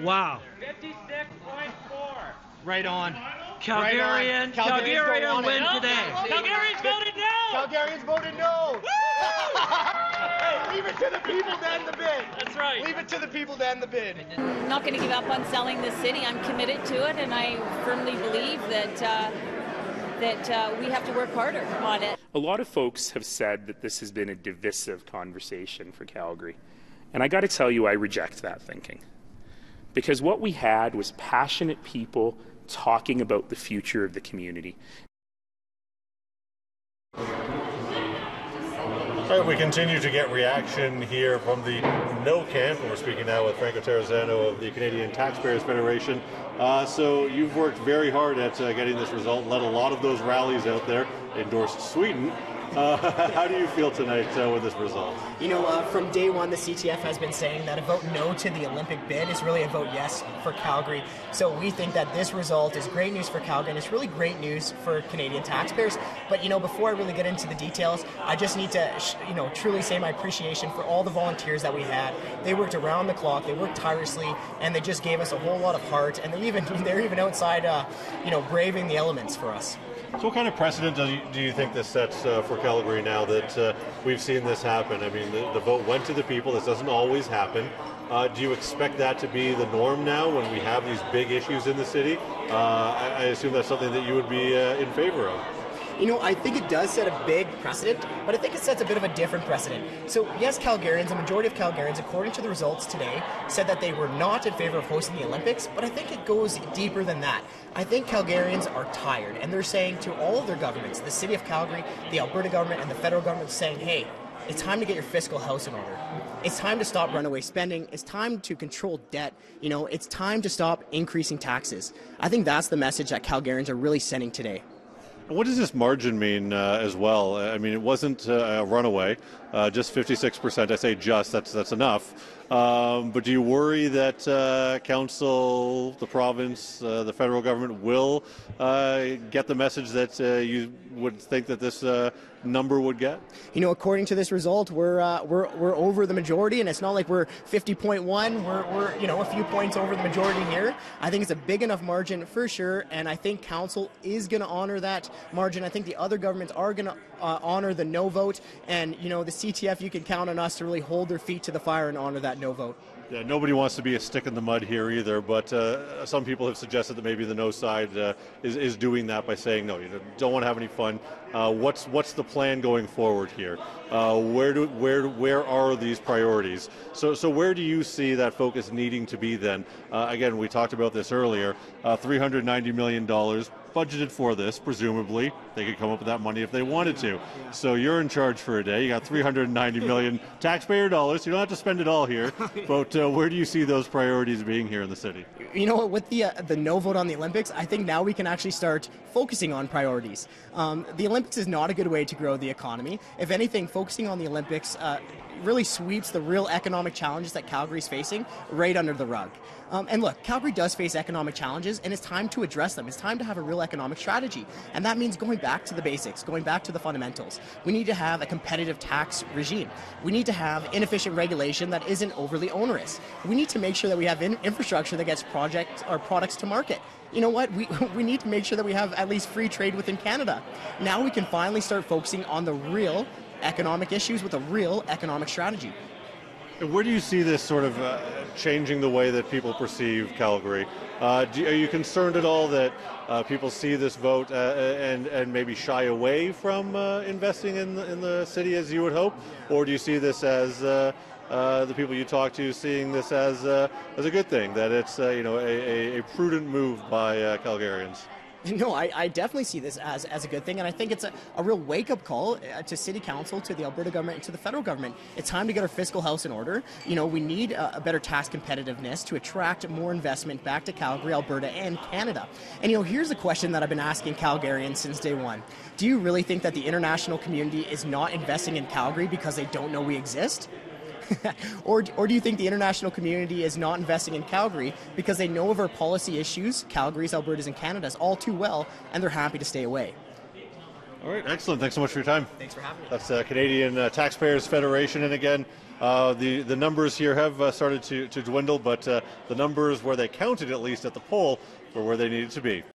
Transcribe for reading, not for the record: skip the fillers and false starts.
Wow. 56.4. Right on. Calgarian win today. Calgarians voted no! Calgarians voted no! Hey, leave it to the people to end the bid. That's right. Leave it to the people to end the bid. I'm not going to give up on selling this city. I'm committed to it, and I firmly believe that we have to work harder on it. A lot of folks have said that this has been a divisive conversation for Calgary. And I got to tell you, I reject that thinking. Because what we had was passionate people talking about the future of the community. All right, we continue to get reaction here from the no camp. We're speaking now with Franco Terrazzano of the Canadian Taxpayers Federation. So you've worked very hard at getting this result, led a lot of those rallies out there, endorsed Sweden. How do you feel tonight with this result? You know, from day one, the CTF has been saying that a vote no to the Olympic bid is really a vote yes for Calgary. So we think that this result is great news for Calgary, and it's really great news for Canadian taxpayers. But, you know, before I really get into the details, I just need to, truly say my appreciation for all the volunteers that we had. They worked around the clock, they worked tirelessly, and they just gave us a whole lot of heart. And they're even outside, braving the elements for us. So what kind of precedent do you think this sets for Calgary now that we've seen this happen? I mean, the vote went to the people. This doesn't always happen. Do you expect that to be the norm now when we have these big issues in the city? I assume that's something that you would be in favor of. You know, I think it does set a big precedent, but I think it sets a bit of a different precedent. So yes, Calgarians, a majority of Calgarians, according to the results today, said that they were not in favor of hosting the Olympics, but I think it goes deeper than that. I think Calgarians are tired, and they're saying to all of their governments, the City of Calgary, the Alberta government, and the federal government, saying, hey, it's time to get your fiscal house in order. It's time to stop runaway spending. It's time to control debt. It's time to stop increasing taxes. I think that's the message that Calgarians are really sending today. What does this margin mean as well? I mean, it wasn't a runaway, just 56%. I say just, that's enough. But do you worry that council, the province, the federal government will get the message that you would think that this number would get? You know, according to this result, we're over the majority, and it's not like we're 50.1. We're a few points over the majority here. I think it's a big enough margin for sure, and I think council is going to honor that margin. I think the other governments are going to honor the no vote, and the CTF, you can count on us to really hold their feet to the fire and honor that no vote. Yeah, nobody wants to be a stick in the mud here either, but some people have suggested that maybe the no side is doing that by saying, no, you don't want to have any fun. What's the plan going forward here? Where are these priorities? So where do you see that focus needing to be then? Again, we talked about this earlier, $390 million budgeted for this, presumably. They could come up with that money if they wanted to. So you're in charge for a day. You got $390 million taxpayer dollars. You don't have to spend it all here. But where do you see those priorities being here in the city? You know what, with the no vote on the Olympics, I think now we can actually start focusing on priorities. The Olympics is not a good way to grow the economy. If anything, focusing on the Olympics really sweeps the real economic challenges that Calgary's facing right under the rug. And look, Calgary does face economic challenges, and it's time to address them. It's time to have a real economic strategy. And that means going back to the basics, going back to the fundamentals. We need to have a competitive tax regime. We need to have inefficient regulation that isn't overly onerous. We need to make sure that we have infrastructure that gets products to market. You know what? We need to make sure that we have at least free trade within Canada. Now we can finally start focusing on the real economic issues with a real economic strategy. Where do you see this sort of changing the way that people perceive Calgary? Are you concerned at all that people see this vote and maybe shy away from investing in the city as you would hope? Or do you see this as the people you talk to seeing this as a good thing, that it's a prudent move by Calgarians? No, I definitely see this as a good thing, and I think it's a real wake-up call to City Council, to the Alberta government, and to the federal government. It's time to get our fiscal house in order. We need a better tax competitiveness to attract more investment back to Calgary, Alberta, and Canada. And here's a question that I've been asking Calgarians since day one. Do you really think that the international community is not investing in Calgary because they don't know we exist? or do you think the international community is not investing in Calgary because they know of our policy issues, Calgary's, Alberta's, and Canada's, all too well, and they're happy to stay away? All right, excellent. Thanks so much for your time. Thanks for having me. That's Canadian Taxpayers Federation. And again, The numbers here have started to dwindle, but the numbers where they counted, at least at the poll, were where they needed to be.